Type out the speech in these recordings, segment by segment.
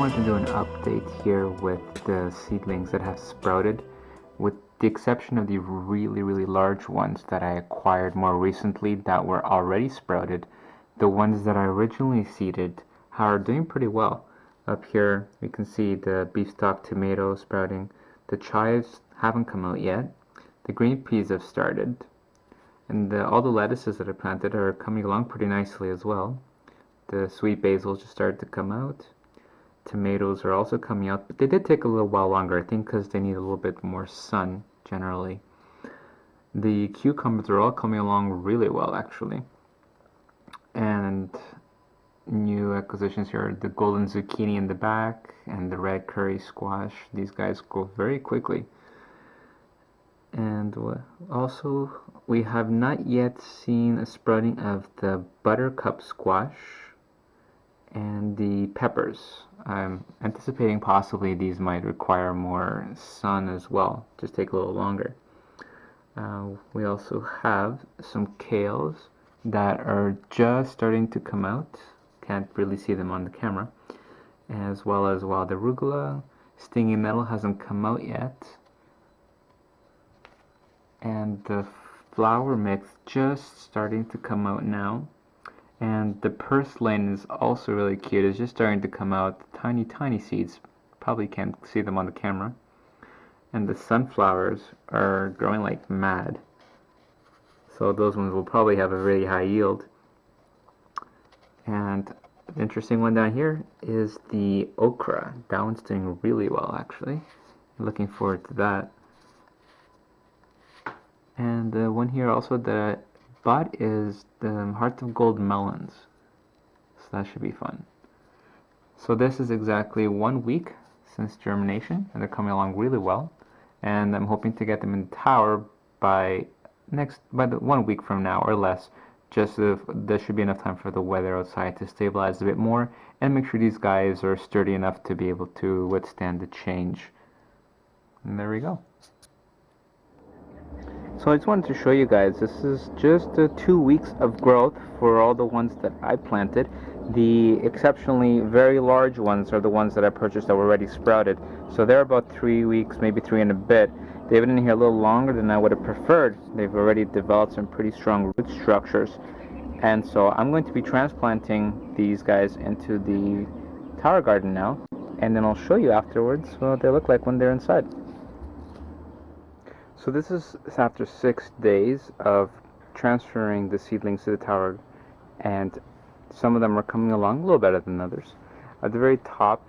wanted to do an update here with the seedlings that have sprouted, with the exception of the really large ones that I acquired more recently that were already sprouted. The ones that I originally seeded are doing pretty well. Up here we can see the beefstock tomato sprouting. The chives haven't come out yet. The green peas have started. And all the lettuces that I planted are coming along pretty nicely as well. The sweet basil just started to come out. Tomatoes are also coming out, but they did take a little while longer, I think because they need a little bit more sun generally. The cucumbers are all coming along really well actually. And new acquisitions here are the golden zucchini in the back and the red curry squash. These guys grow very quickly. And also we have not yet seen a sprouting of the buttercup squash and the peppers. I'm anticipating possibly these might require more sun as well, just take a little longer. We also have some kales that are just starting to come out. Can't really see them on the camera. As well as wild arugula. Stinging nettle hasn't come out yet. And the flower mix just starting to come out now. And the purslane is also really cute. It's just starting to come out. Tiny seeds. Probably can't see them on the camera. And the sunflowers are growing like mad. So those ones will probably have a really high yield. And the interesting one down here is the okra. That one's doing really well actually. Looking forward to that. And the one here also that I bought is the heart of gold melons. So that should be fun. So this is exactly 1 week since germination, and they're coming along really well. And I'm hoping to get them in the tower by the 1 week from now or less. Just so there should be enough time for the weather outside to stabilize a bit more and make sure these guys are sturdy enough to be able to withstand the change. And there we go. So I just wanted to show you guys, this is just 2 weeks of growth for all the ones that I planted. The exceptionally very large ones are the ones that I purchased that were already sprouted. So they're about 3 weeks, maybe 3 and a bit. They've been in here a little longer than I would have preferred. They've already developed some pretty strong root structures. And so I'm going to be transplanting these guys into the tower garden now. And then I'll show you afterwards what they look like when they're inside. So this is after 6 days of transferring the seedlings to the tower, and some of them are coming along a little better than others. At the very top,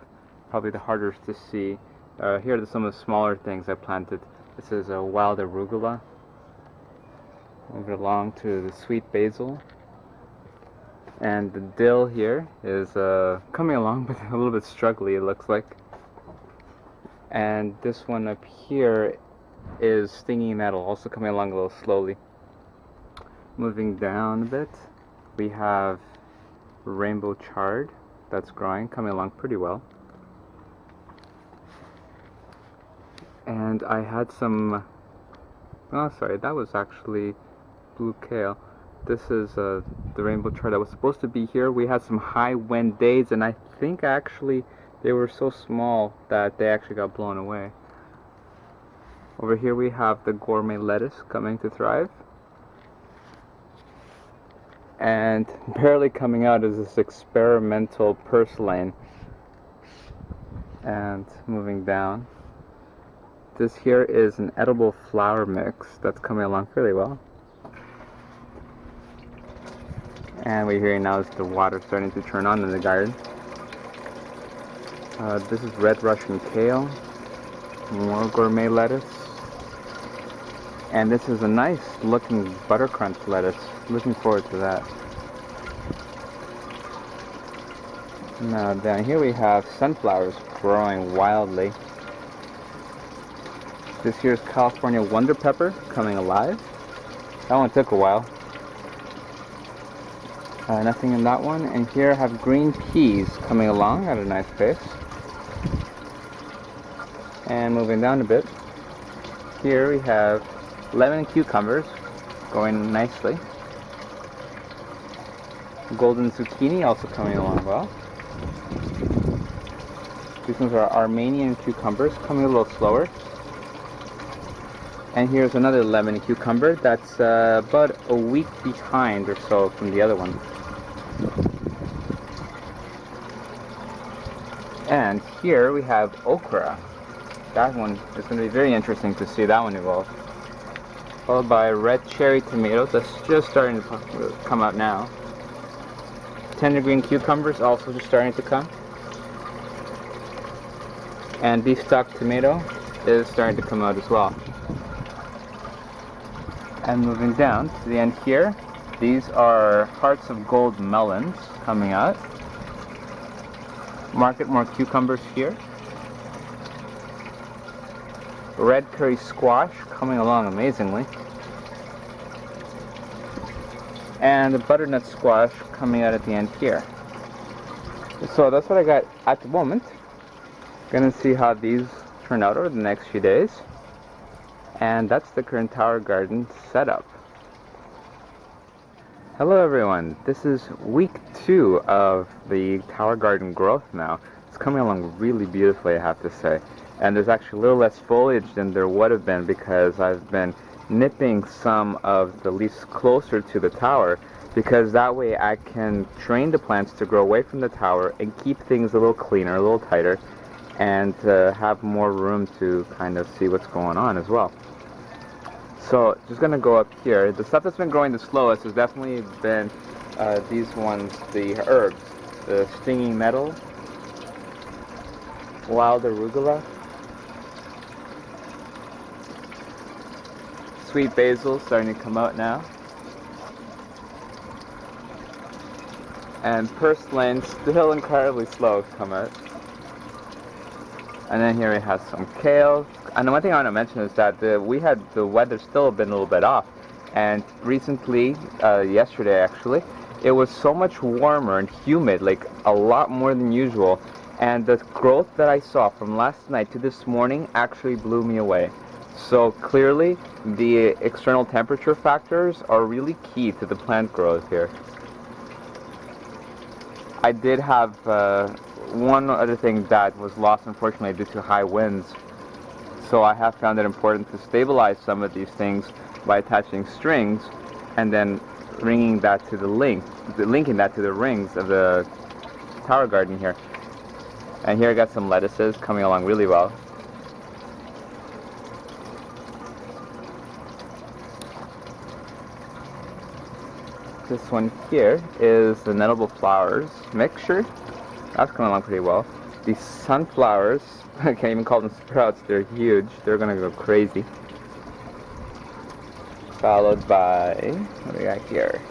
probably the hardest to see, here are some of the smaller things I planted. This is a wild arugula. Move it along to the sweet basil. And the dill here is coming along, but a little bit struggly it looks like. And this one up here is stinging nettle, also coming along a little slowly. Moving down a bit, we have rainbow chard that's growing, coming along pretty well. And I had some, oh sorry, that was actually blue kale. This is the rainbow chard that was supposed to be here. We had some high wind days, and I think actually they were so small that they actually got blown away. Over here we have the gourmet lettuce coming to thrive. And barely coming out is this experimental purslane. And moving down, this here is an edible flour mix that's coming along fairly well. And we're hearing now is the water starting to turn on in the garden. This is red Russian kale, more gourmet lettuce. And this is a nice looking buttercrunch lettuce. Looking forward to that. Now down here we have sunflowers growing wildly. This here is California Wonder Pepper coming alive. That one took a while. Nothing in that one. And here I have green peas coming along at a nice pace. And moving down a bit, here we have lemon and cucumbers going nicely. Golden zucchini also coming along well. These ones are Armenian cucumbers, coming a little slower. And here's another lemon cucumber that's about a week behind or so from the other one. And here we have okra. That one is going to be very interesting to see that one evolve. Followed by red cherry tomatoes, that's just starting to come out now. Tender green cucumbers also just starting to come. And beef stock tomato is starting to come out as well. And moving down to the end here, these are hearts of gold melons coming out. Market more cucumbers here. Red curry squash coming along amazingly. And the butternut squash coming out at the end here. So that's what I got at the moment. Gonna see how these turn out over the next few days. And that's the current tower garden setup. Hello everyone, this is week 2 of the tower garden growth now. It's coming along really beautifully, I have to say. And there's actually a little less foliage than there would have been because I've been nipping some of the leaves closer to the tower, because that way I can train the plants to grow away from the tower and keep things a little cleaner, a little tighter, and have more room to kind of see what's going on as well. So just gonna go up here. The stuff that's been growing the slowest has definitely been these ones, the herbs, the stinging nettle, wild arugula, sweet basil starting to come out now, and purslane still incredibly slow to come out. And then here we have some kale. And the one thing I want to mention is that the weather's still been a little bit off. And recently, yesterday actually, it was so much warmer and humid, like a lot more than usual. And the growth that I saw from last night to this morning actually blew me away. So clearly, the external temperature factors are really key to the plant growth here. I did have one other thing that was lost, unfortunately, due to high winds. So I have found it important to stabilize some of these things by attaching strings and then linking that to the rings of the tower garden here. And here I got some lettuces coming along really well. This one here is the nettable flowers mixture. That's coming along pretty well. These sunflowers, I can't even call them sprouts, they're huge. They're gonna go crazy. Followed by, what do we got here?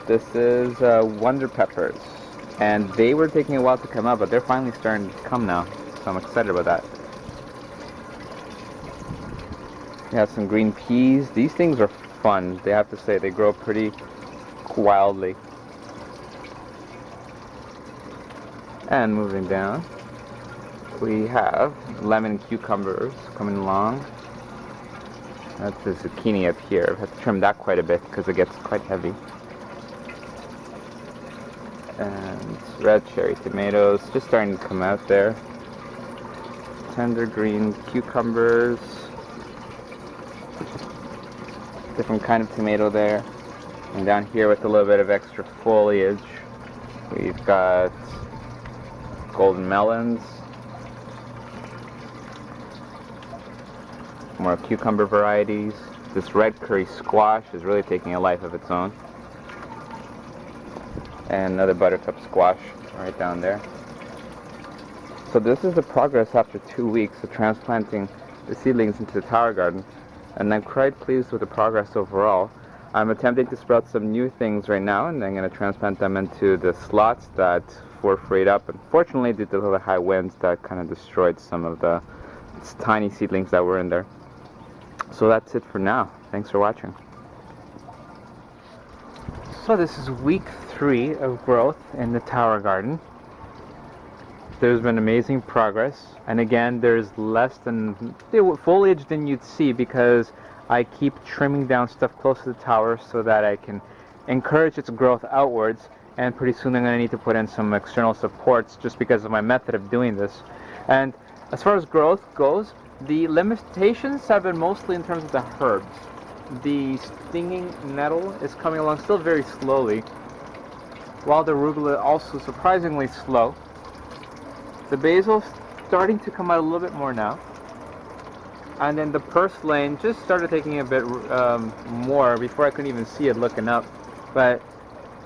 This is wonder peppers. And they were taking a while to come out, but they're finally starting to come now. So I'm excited about that. We have some green peas. These things are fun. They have to say, they grow pretty wildly. And moving down, we have lemon cucumbers coming along. That's the zucchini up here. I have to trim that quite a bit because it gets quite heavy. And red cherry tomatoes just starting to come out there. Tender green cucumbers. Different kind of tomato there. And down here with a little bit of extra foliage, we've got golden melons, more cucumber varieties. This red curry squash is really taking a life of its own. And another buttercup squash right down there. So this is the progress after 2 weeks of transplanting the seedlings into the tower garden, and I'm quite pleased with the progress overall. I'm attempting to sprout some new things right now, and I'm going to transplant them into the slots that were freed up. Unfortunately, due to the high winds, that kind of destroyed some of the tiny seedlings that were in there. So that's it for now. Thanks for watching. So this is week 3 of growth in the tower garden. There's been amazing progress, and again, there's less than foliage than you'd see because I keep trimming down stuff close to the tower so that I can encourage its growth outwards, and pretty soon I'm going to need to put in some external supports just because of my method of doing this. And as far as growth goes, the limitations have been mostly in terms of the herbs. The stinging nettle is coming along still very slowly, while the arugula also surprisingly slow. The basil's starting to come out a little bit more now. And then the purslane just started taking a bit more before I couldn't even see it looking up. But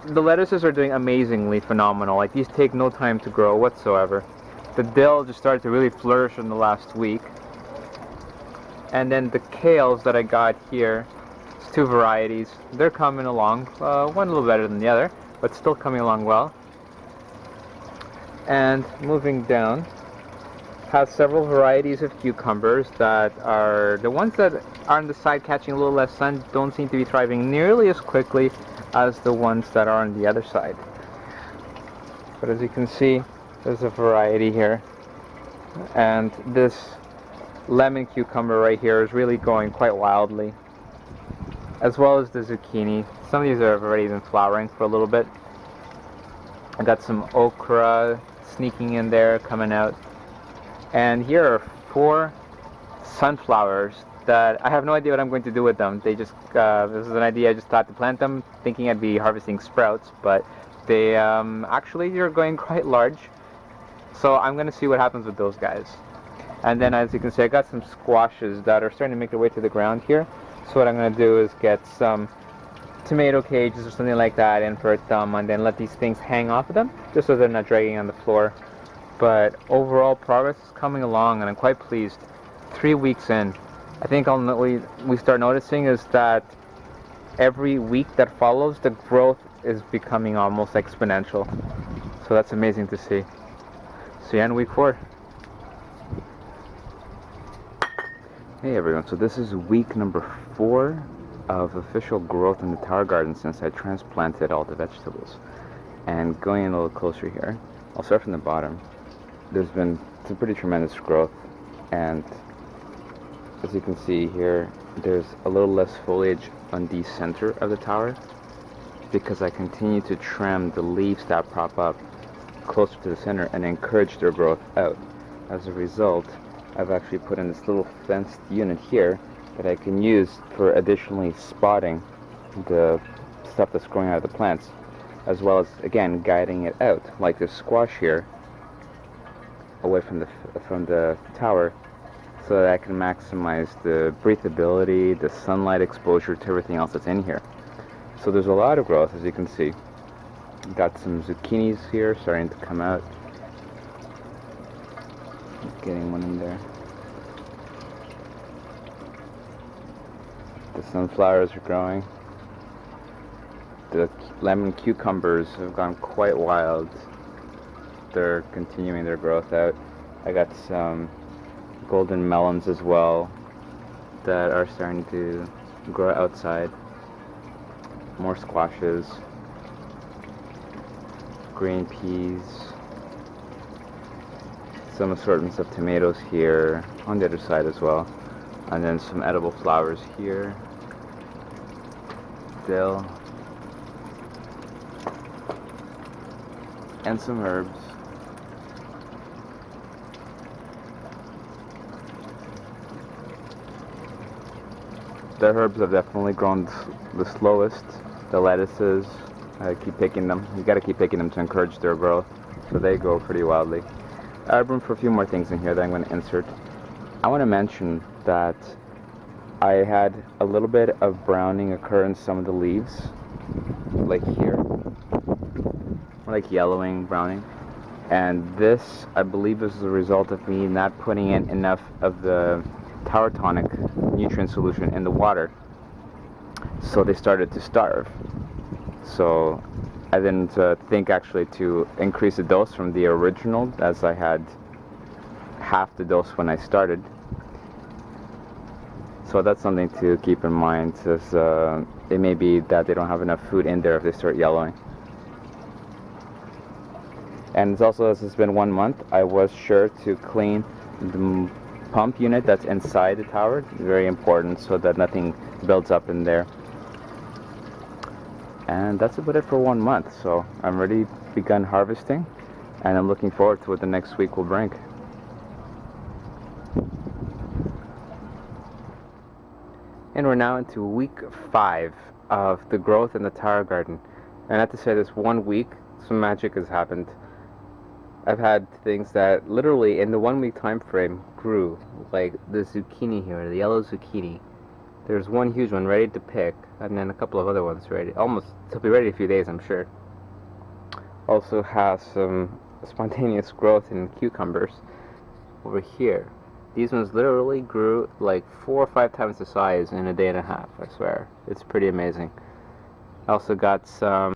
the lettuces are doing amazingly phenomenal. Like, these take no time to grow whatsoever. The dill just started to really flourish in the last week. And then the kales that I got here, it's 2 varieties. They're coming along, one a little better than the other, but still coming along well. And moving down, have several varieties of cucumbers that are the ones that are on the side catching a little less sun don't seem to be thriving nearly as quickly as the ones that are on the other side. But as you can see, there's a variety here, and this lemon cucumber right here is really going quite wildly, as well as the zucchini. Some of these have already been flowering for a little bit. I got some okra sneaking in there, coming out. And here are 4 sunflowers that I have no idea what I'm going to do with them. They just, this is an idea, I just thought to plant them, thinking I'd be harvesting sprouts, but they actually are going quite large. So I'm going to see what happens with those guys. And then, as you can see, I got some squashes that are starting to make their way to the ground here. So what I'm going to do is get some tomato cages or something like that in for a thumb, and then let these things hang off of them, just so they're not dragging on the floor. But overall progress is coming along, and I'm quite pleased. 3 weeks in, I think we start noticing is that every week that follows, the growth is becoming almost exponential. So that's amazing to see. See you in week 4. Hey everyone, so this is week number 4 of official growth in the tower garden since I transplanted all the vegetables. And going in a little closer here, I'll start from the bottom. There's been some pretty tremendous growth, and as you can see here, there's a little less foliage on the center of the tower because I continue to trim the leaves that prop up closer to the center and encourage their growth out. As a result, I've actually put in this little fenced unit here that I can use for additionally spotting the stuff that's growing out of the plants, as well as, again, guiding it out, like this squash here, away from the tower, so that I can maximize the breathability, the sunlight exposure to everything else that's in here. So there's a lot of growth, as you can see. Got some zucchinis here starting to come out. Getting one in there. The sunflowers are growing. The lemon cucumbers have gone quite wild. They're continuing their growth out. I got some golden melons as well that are starting to grow outside. More squashes, green peas, some assortments of tomatoes here on the other side as well, and then some edible flowers here, dill, and some herbs. The herbs have definitely grown the slowest. The lettuces, I keep picking them. You gotta keep picking them to encourage their growth, so they grow pretty wildly. I have room for a few more things in here that I'm going to insert. I want to mention that I had a little bit of browning occur in some of the leaves, like here, like yellowing, browning. And this, I believe, is the result of me not putting in enough of the tower tonic nutrient solution in the water, so they started to starve. So I didn't think actually to increase the dose from the original, as I had half the dose when I started. So that's something to keep in mind, as it may be that they don't have enough food in there if they start yellowing. And it's also, as it's been 1 month, I was sure to clean the pump unit that's inside the tower. It's very important so that nothing builds up in there. And that's about it for 1 month. So I'm already begun harvesting, and I'm looking forward to what the next week will bring. And we're now into week 5 of the growth in the tower garden. And I have to say, this 1 week, some magic has happened. I've had things that literally in the 1 week time frame grew, like the zucchini here, the yellow zucchini. There's one huge one ready to pick, and then a couple of other ones ready, almost to be ready in a few days, I'm sure. Also has some spontaneous growth in cucumbers over here. These ones literally grew like 4 or 5 times the size in a day and a half, I swear. It's pretty amazing. I also got some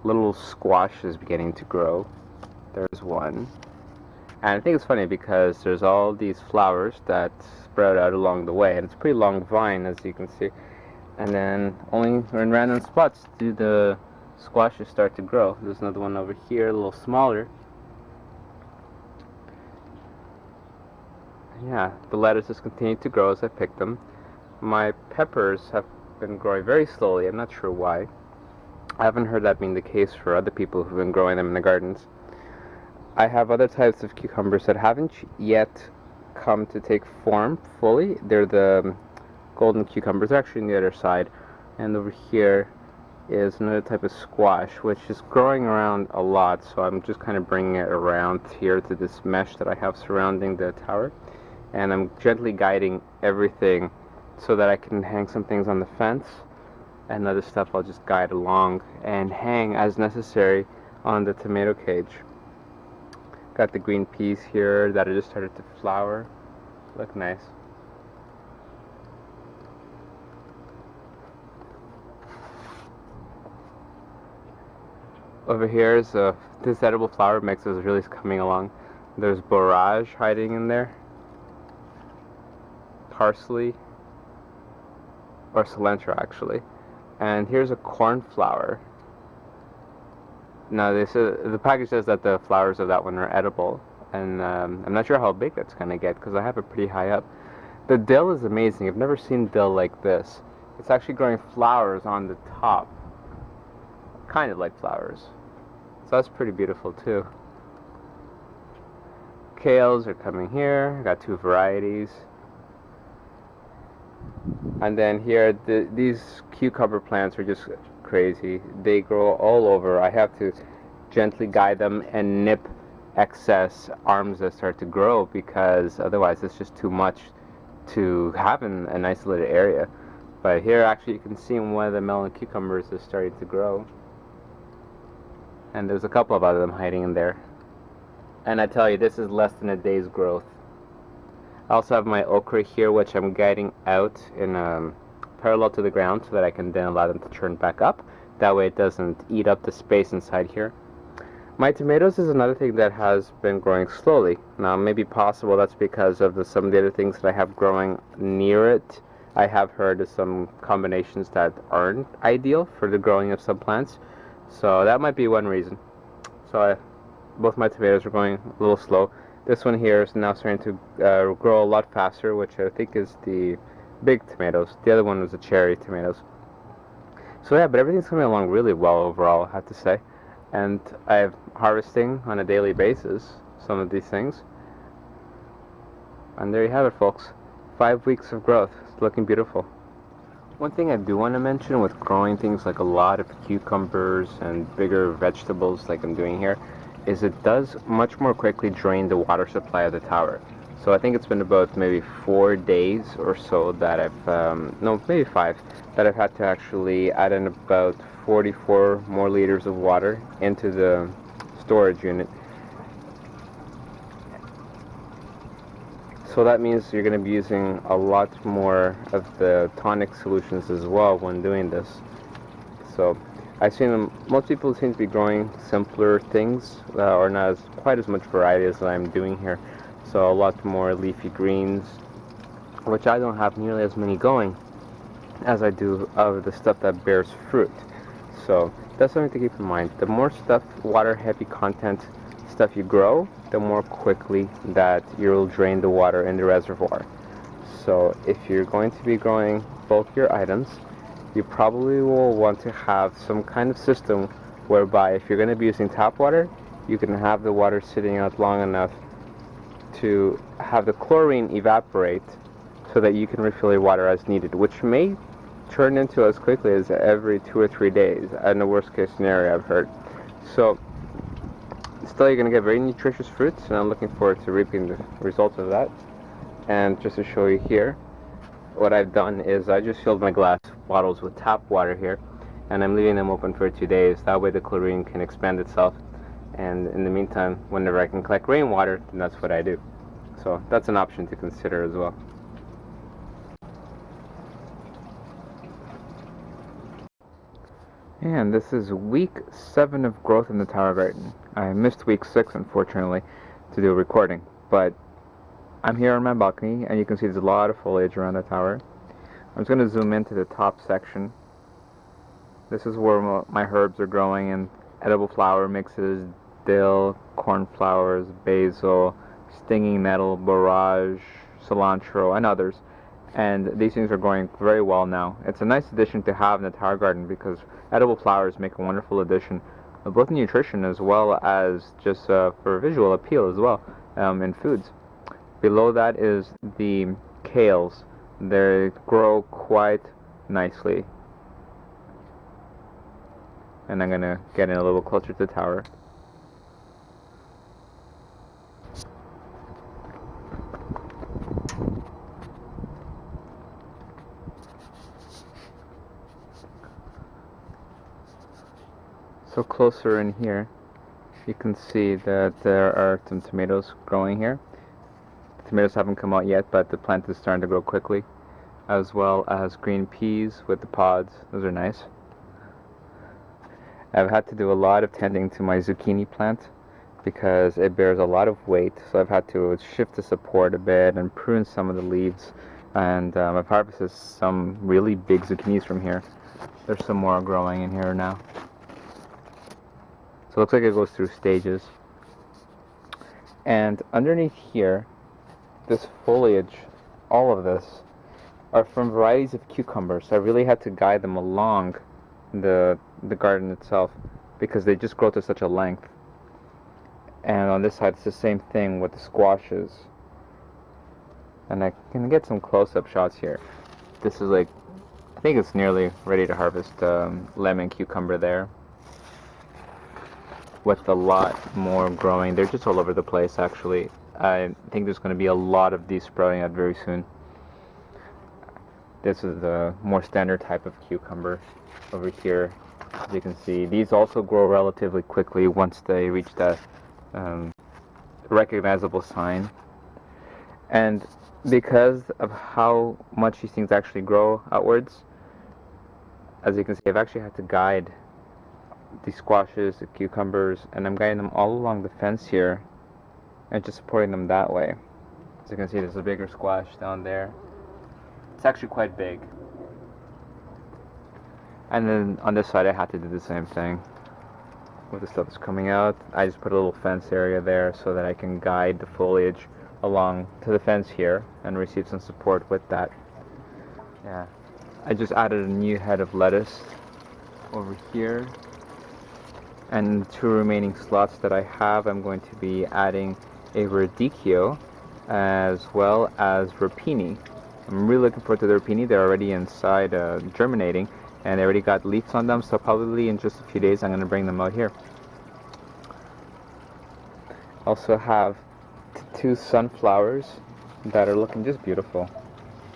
little squashes beginning to grow. There's one. And I think it's funny because there's all these flowers that sprout out along the way, and it's a pretty long vine, as you can see. And then only in random spots do the squashes start to grow. There's another one over here, a little smaller. Yeah, the lettuces continue to grow as I pick them. My peppers have been growing very slowly. I'm not sure why. I haven't heard that being the case for other people who've been growing them in the gardens. I have other types of cucumbers that haven't yet come to take form fully. They're the golden cucumbers. They're actually on the other side. And over here is another type of squash, which is growing around a lot. So I'm just kind of bringing it around here to this mesh that I have surrounding the tower. And I'm gently guiding everything so that I can hang some things on the fence, and other stuff I'll just guide along and hang as necessary on the tomato cage. Got the green peas here that are just started to flower. Look nice. Over here is this edible flower mix is really coming along. There's borage hiding in there. Parsley, or cilantro actually, and here's a cornflower. Now the package says that the flowers of that one are edible, and I'm not sure how big that's gonna get because I have it pretty high up. The dill is amazing. I've never seen dill like this. It's actually growing flowers on the top, kind of like flowers, so that's pretty beautiful too. Kales are coming here. I got 2 varieties. And then here, these cucumber plants are just crazy. They grow all over. I have to gently guide them and nip excess arms that start to grow, because otherwise it's just too much to have in an isolated area. But here actually you can see one of the melon cucumbers is starting to grow. And there's a couple of other them hiding in there. And I tell you, this is less than a day's growth. I also have my okra here, which I'm guiding out in parallel to the ground so that I can then allow them to turn back up. That way it doesn't eat up the space inside here. My tomatoes is another thing that has been growing slowly. Now, it may be possible that's because of some of the other things that I have growing near it. I have heard of some combinations that aren't ideal for the growing of some plants. So that might be one reason. So both my tomatoes are going a little slow. This one here is now starting to grow a lot faster, which I think is the big tomatoes. The other one was the cherry tomatoes. So yeah, but everything's coming along really well overall, I have to say. And I'm harvesting on a daily basis some of these things. And there you have it, folks. 5 weeks of growth. It's looking beautiful. One thing I do want to mention with growing things like a lot of cucumbers and bigger vegetables like I'm doing here is it does much more quickly drain the water supply of the tower. So I think it's been about maybe 4 days or so that I've, no, maybe 5, that I've had to actually add in about 44 more liters of water into the storage unit. So that means you're going to be using a lot more of the tonic solutions as well when doing this. So I've seen them, most people seem to be growing simpler things, or not quite as much variety as I'm doing here. So a lot more leafy greens, which I don't have nearly as many going as I do of the stuff that bears fruit. So that's something to keep in mind. The more stuff, water heavy content stuff you grow, the more quickly that you'll drain the water in the reservoir. So if you're going to be growing bulkier items, you probably will want to have some kind of system whereby if you're going to be using tap water, you can have the water sitting out long enough to have the chlorine evaporate so that you can refill your water as needed, which may turn into as quickly as every 2 or 3 days, in the worst case scenario I've heard. So still, you're going to get very nutritious fruits, and I'm looking forward to reaping the results of that. And just to show you here, what I've done is I just filled my glass bottles with tap water here, and I'm leaving them open for 2 days. That way the chlorine can expand itself, and in the meantime, whenever I can collect rainwater, then that's what I do. So that's an option to consider as well. And this is week 7 of growth in the tower garden. I missed week 6, unfortunately, to do a recording, but I'm here on my balcony, and you can see there's a lot of foliage around the tower. I'm just going to zoom into the top section. This is where my herbs are growing, and edible flower mixes, dill, cornflowers, basil, stinging nettle, borage, cilantro, and others. And these things are growing very well now. It's a nice addition to have in the tower garden because edible flowers make a wonderful addition, both in nutrition as well as just for visual appeal as well in foods. Below that is the kales. They grow quite nicely. And I'm going to get in a little closer to the tower. So closer in here, you can see that there are some tomatoes growing here. The tomatoes haven't come out yet, but the plant is starting to grow quickly, as well as green peas with the pods. Those are nice. I've had to do a lot of tending to my zucchini plant because it bears a lot of weight, so I've had to shift the support a bit and prune some of the leaves, and I've harvested some really big zucchinis from here. There's some more growing in here now. So it looks like it goes through stages. And underneath here, this foliage, all of this, are from varieties of cucumbers. I really had to guide them along the garden itself because they just grow to such a length. And on this side, it's the same thing with the squashes. And I can get some close-up shots here. This is like, I think it's nearly ready to harvest lemon cucumber there, with a lot more growing. They're just all over the place, actually. I think there's going to be a lot of these sprouting out very soon. This is the more standard type of cucumber over here. As you can see, these also grow relatively quickly once they reach that recognizable sign. And because of how much these things actually grow outwards, as you can see, I've actually had to guide the squashes, the cucumbers, and I'm guiding them all along the fence here and just supporting them that way. As you can see, there's a bigger squash down there. It's actually quite big. And then on this side I had to do the same thing. With the stuff that's coming out, I just put a little fence area there so that I can guide the foliage along to the fence here and receive some support with that. Yeah, I just added a new head of lettuce over here. And the 2 remaining slots that I have, I'm going to be adding a radicchio as well as rapini. I'm really looking forward to the rapini. They're already inside germinating, and they already got leaves on them, so probably in just a few days I'm going to bring them out here. Also have 2 sunflowers that are looking just beautiful.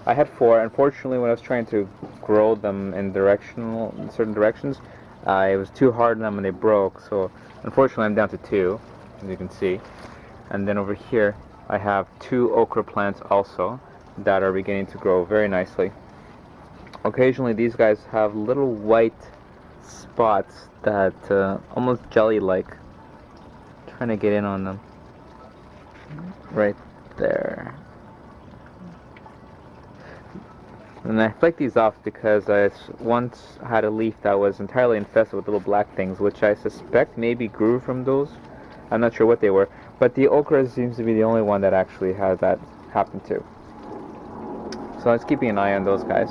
I had 4. Unfortunately, when I was trying to grow them in certain directions, it was too hard on them and they broke, so unfortunately I'm down to 2, as you can see. And then over here I have 2 okra plants also that are beginning to grow very nicely. Occasionally these guys have little white spots that almost jelly-like. Trying to get in on them. Right there. And I flake these off because I once had a leaf that was entirely infested with little black things, which I suspect maybe grew from those. I'm not sure what they were, but the okra seems to be the only one that actually had that happen to. So I was keeping an eye on those guys.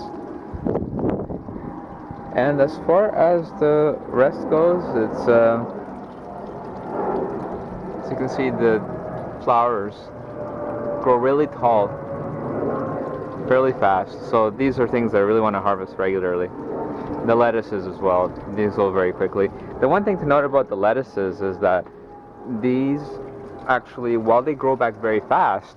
And as far as the rest goes, it's as you can see, the flowers grow really tall. fairly fast. So these are things that I really want to harvest regularly. The lettuces as well, these go very quickly. The one thing to note about the lettuces is that these actually, while they grow back very fast,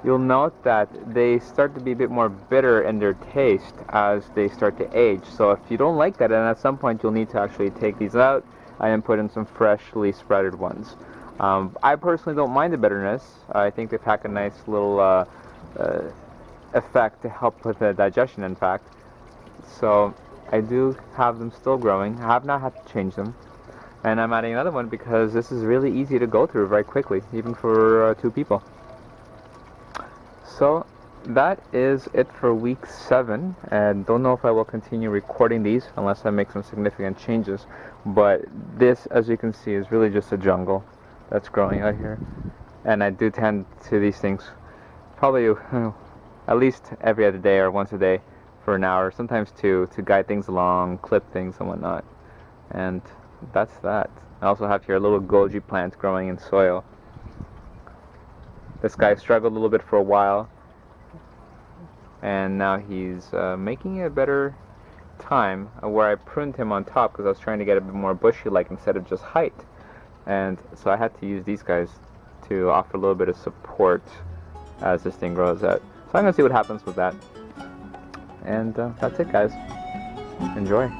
you'll note that they start to be a bit more bitter in their taste as they start to age. So if you don't like that, and at some point you'll need to actually take these out and then put in some freshly sprouted ones. I personally don't mind the bitterness. I think they pack a nice little effect to help with the digestion, in fact. So I do have them still growing. I have not had to change them. And I'm adding another one because this is really easy to go through very quickly, even for 2 people. So that is it for week 7, and don't know if I will continue recording these unless I make some significant changes. But this, as you can see, is really just a jungle that's growing out here. And I do tend to these things probably at least every other day or once a day for an hour, sometimes 2, to guide things along, clip things and whatnot. And that's that. I also have here a little goji plant growing in soil. This guy struggled a little bit for a while, and now he's making a better time where I pruned him on top because I was trying to get a bit more bushy-like instead of just height. And so I had to use these guys to offer a little bit of support as this thing grows out. So I'm going to see what happens with that. And that's it, guys. Enjoy.